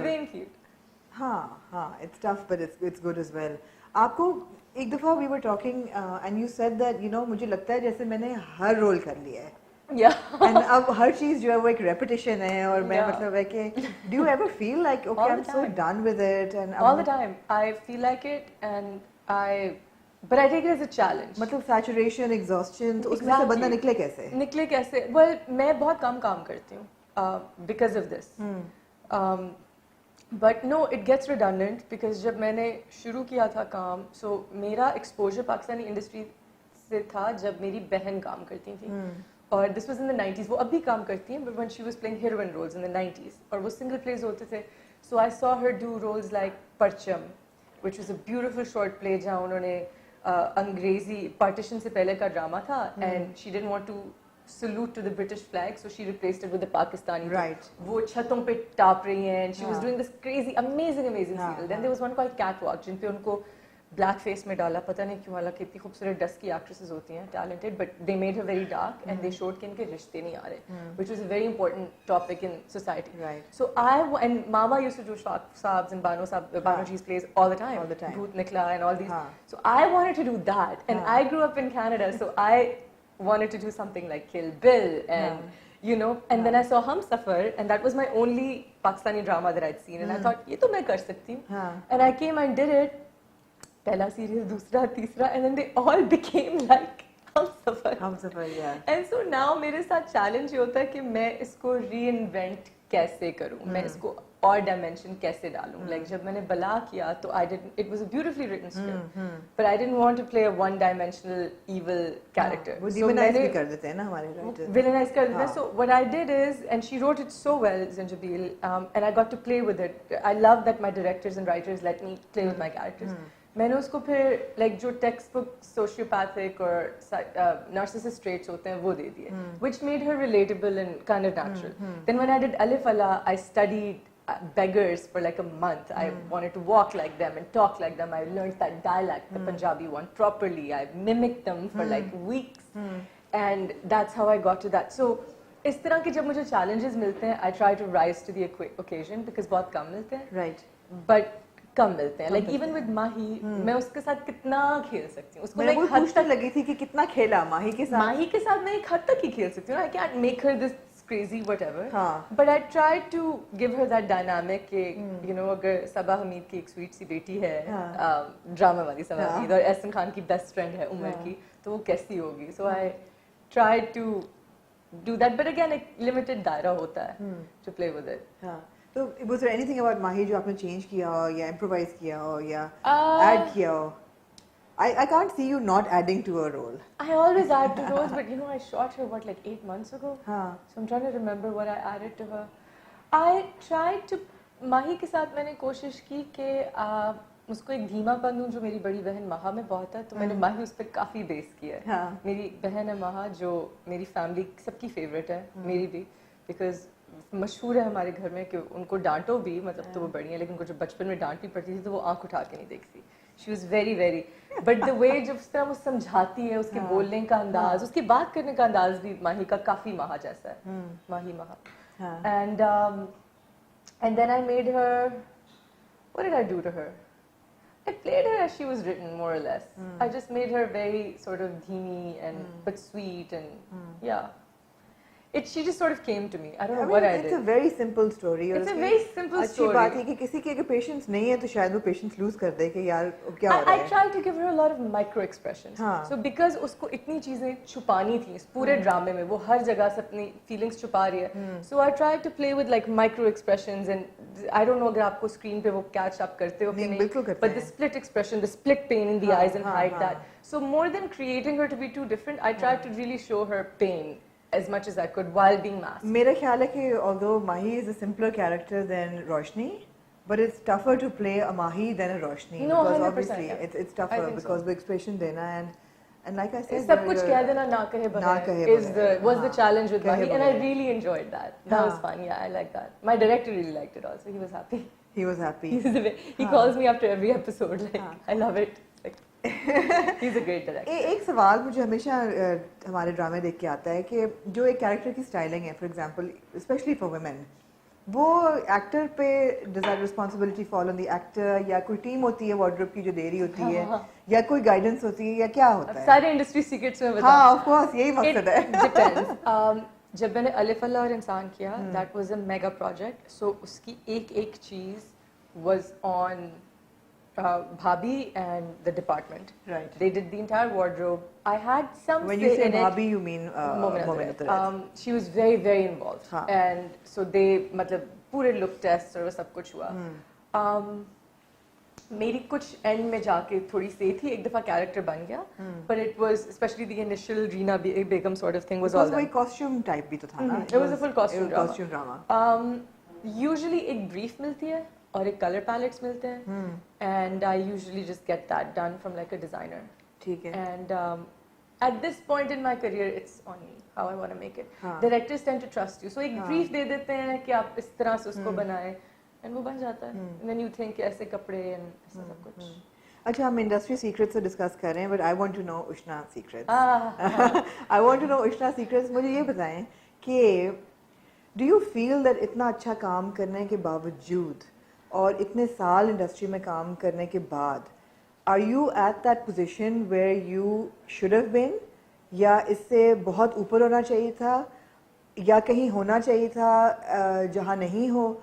Being cute. हाँ, it's tough but it's good as well. आपको एक दफा we were talking and you said that मुझे लगता है जैसे मैंने हर रोल कर लिया है. Yeah. And अब हर चीज जो है वो एक repetition है और मैं मतलब है कि do you ever feel like okay I'm so done with it and all the time I feel like it and but I take it as a challenge. मतलब saturation, exhaustion, तो उसमें से बंदा निकले कैसे? निकले कैसे? Well, मैं बहुत कम काम करती हूँ because of this. But no, it gets redundant because जब मैंने शुरू किया था काम, so मेरा exposure पाकिस्तानी industry से था जब मेरी बहन काम करती थी. और this was in the 90s. वो अभी काम करती हैं, but when she was playing heroine roles in the 90s, और वो single plays होते थे. So I saw her do roles like Parcham, which was a beautiful short play जहाँ उन्होंने अंग्रेजी partition से पहले का ड्रामा था, and she didn't want to salute to the British flag, so she replaced it with the Pakistani. Right. वो छतों पे टाप रही हैं, and she was doing this crazy, amazing serial. Then there was one called Catwalk, जिन पे उनको black face में डाला, पता नहीं क्यों, हालांकि इतनी खूबसूरत डस्ट की एक्ट्रेसेस होती हैं, talented, but they made her very dark and they showed कि इनके रिश्ते नहीं आ रहे, which was a very important topic in society. So I and मामा यूज्ड टू डू साहब्स एंड बानो जी's plays all the time. भूत निकला and all these. So I wanted to do that, and I grew up in Canada, so I wanted to do something like Kill Bill and and then I saw Humsafar, and that was my only Pakistani drama that I'd seen, and I thought ये तो मैं कर सकती हूँ, and I came and did it. पहला series, दूसरा, तीसरा, and then they all became like Humsafar, yeah. And so now मेरे साथ चैलेंज ये होता है कि मैं इसको reinvent कैसे करूँ, मैं इसको और dimension कैसे डालूँ. Like जब मैंने बला किया तो it was a beautifully written script, but I didn't want to play a one-dimensional evil character. वो villainize भी कर देते हैं ना हमारे writers. Villainize कर देते हैं. So what I did is, and she wrote it so well, Zinjabil, and I got to play with it. I love that my directors and writers let me play with my characters. मैंने उसको फिर like जो text book sociopathic और narcissist traits होते हैं वो दे दिए, which made her relatable and kind of natural. Then when I did Alif Allah, I studied beggars for like a month. I wanted to walk like them and talk like them. I learned that dialect, the Punjabi one, properly. I mimicked them for like weeks, and that's how I got to that. So इस तरह के जब मुझे challenges मिलते हैं, I try to rise to the occasion because बहुत कम मिलते हैं. Right. But कम मिलते हैं. Like even with माही, मैं उसके साथ कितना खेल सकती हूँ. उसको मैं पूछने लगी थी कि कितना खेला माही के साथ. माही के साथ मैं एक हद तक ही खेल सकती हूँ. I can't make her this crazy whatever. But I tried to give her that dynamic कि अगर सबा हमीद की एक स्वीट सी बेटी है, ड्रामा वाली सबा हमीद, और एहसन खान की बेस्ट फ्रेंड है उमर की, तो वो कैसी होगी. So I tried to do that, but again एक limited दायरा होता है to play with it. तो was there anything about माही जो आपने change किया हो या improvise किया हो या add किया हो? I can't see you not adding to a role. I always add to roles, but I shot her like 8 months ago. So I'm trying to remember what I added to her. I tried to माही के साथ मैंने कोशिश की कि उसको एक धीमापन दूं जो मेरी बड़ी बहन महा में बहुत है, तो मैंने माही उस पर काफी बेस किया है. मेरी बहन है महा जो मेरी फैमिली सबकी फेवरेट है, मेरी भी, बिकॉज मशहूर है हमारे घर में कि उनको डांटो भी, मतलब तो वो बड़ी है, लेकिन उनको जब बचपन में डांटनी पड़ती थी तो वो आंख उठा के नहीं देखती. She was very very, but the way जिस तरह वो समझाती है, उसके बोलने का अंदाज, उसकी बात करने का अंदाज भी माही का काफी महा जैसा है. माही महा. And then I made her, what did I do to her? I played her as she was written, more or less. I just made her very sort of dhimi and but sweet, and yeah. She just sort of came to me. I don't know what I did. It's a very simple story. It's a very simple story. अच्छी बात है कि किसी के अगर patience नहीं है तो शायद वो patience lose कर दे कि यार क्या हो रहा है. I tried to give her a lot of micro expressions. So because उसको इतनी चीजें छुपानी थी इस पूरे ड्रामे में, वो हर जगह से अपनी feelings छुपा रही है. So I tried to play with like micro expressions, and I don't know अगर आपको screen पे वो catch up करते हो कि नहीं. बिल्कुल करते हैं. But the split expression, the split pain in the eyes, and hide that. So more than creating her to be too different, I tried to really show her pain as much as I could while being masked. मेरा ख्याल है कि although Mahi is a simpler character than Roshni, but it's tougher to play a Mahi than a Roshni. No, because 100%. obviously it's tougher because the expression देना and like I said, सब कुछ कह देना ना कहे बगैर was the challenge with Mahi, and I really enjoyed that. That was fun. Yeah, I like that. My director really liked it also. He was happy. He was happy. He calls me after every episode like I love it. Like he's a great director. एक सवाल मुझे हमेशा हमारे ड्रामे देख के आता है कि जो एक कैरेक्टर की स्टाइलिंग है, for example specially for women, वो एक्टर पे does that responsibility fall on the actor या कोई टीम होती है wardrobe की जो दे रही होती है या कोई गाइडेंस होती है या क्या होता है? सारे इंडस्ट्री सीक्रेट्स में बताओ. हाँ, of course यही मकसद है. It depends. जब मैंने अलिफ अल्लाह और इंसान किया, that was a mega project. So उसकी एक चीज was on Bhabhi and the department. Right. They did the entire wardrobe. I had some When say you say in it. Bhabhi, you mean Momin Momin Attaraj. She was very very involved. हाँ. And so they मतलब पूरे look tests और वो सब कुछ हुआ. मेरी कुछ एंड में जाके थोड़ी से थी, एक दफा कैरेक्टर बन गया, but it was especially the initial Reena Begum sort of thing was all वही costume type भी तो था ना? It was a full costume drama. Usually एक brief मिलती है और एक color palettes मिलते हैं, and I usually just get that done from like a designer. ठीक है. And at this point in my career, it's on me how I want to make it. Directors tend to trust you, so एक brief दे देते हैं कि आप इस तरह से उसको बनाएं. And वो बन जाता है. And then you think ऐसे कपड़े and ऐसा सब कुछ. अच्छा, हम इंडस्ट्री सीक्रेट्स से डिस्कस कर रहे हैं, but I want to know Ushana secrets. I want to know Ushana secrets. मुझे ये बताएं कि do you feel that इतना अच्छा काम करने के बावजूद और इतने साल इंडस्ट्री में काम करने के बाद are you at that position where you should have been, या इससे बहुत ऊपर होना चाहिए था, या कहीं होना चाहिए था जहाँ नहीं हो?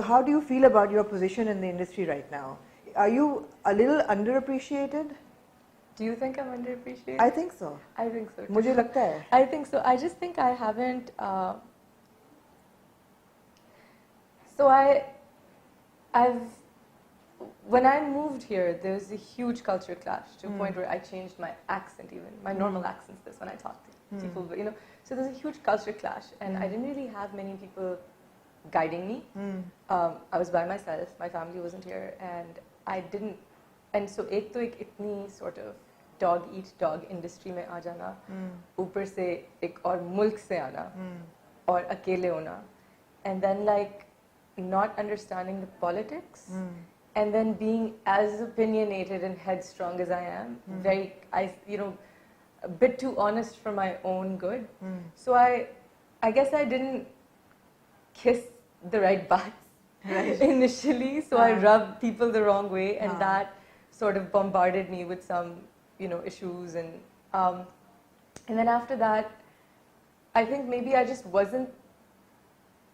How do you feel about your position in the industry right now? Are you a little underappreciated? Do you think I'm underappreciated? I think so. I think so too. मुझे लगता है. I think so. I just think I haven't. So I've. When I moved here, there was a huge culture clash to a point where I changed my accent, even my normal accent's this when I talk to people, but, you know. So there's a huge culture clash, and I didn't really have many people guiding me. I was by myself. My family wasn't here, and I didn't. And so एक तो एक इतनी sort of dog eat dog industry में आ जाना, ऊपर से एक और मुल्क से आना, और अकेले होना, and then like not understanding the politics, and then being as opinionated and headstrong as I am, a bit too honest for my own good. So I guess I didn't kiss the right butts initially, so I rubbed people the wrong way, and that sort of bombarded me with some, issues, and then after that, I think maybe I just wasn't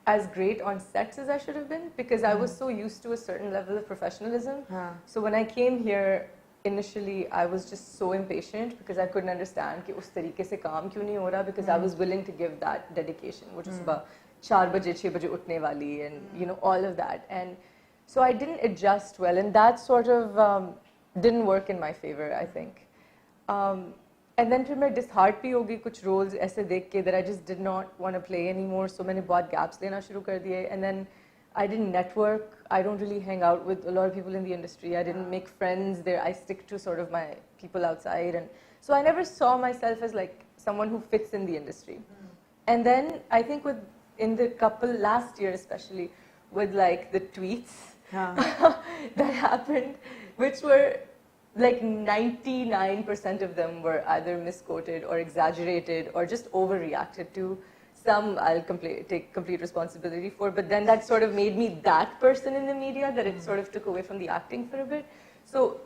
as great on sets as I should have been, because I was so used to a certain level of professionalism. So when I came here, initially I was just so impatient because I couldn't understand कि उस तरीके से काम क्यों नहीं हो रहा, because I was willing to give that dedication, which is सुबह 4 बजे 6 बजे उठने वाली, and all of that, and so I didn't adjust well, and that sort of didn't work in my favor, I think. And then फिर मैं disheartened भी हो गई कुछ roles ऐसे देख के that I just did not want to play anymore, so मैंने बहुत gaps लेना शुरू कर दिए, and then I didn't network. I don't really hang out with a lot of people in the industry. I didn't make friends there. I stick to sort of my people outside, and so I never saw myself as like someone who fits in the industry. And then I think in the couple last year especially, with like the tweets that happened, which were like 99% of them were either misquoted or exaggerated or just overreacted to. Some I'll take complete responsibility for, but then that sort of made me that person in the media that it sort of took away from the acting for a bit. So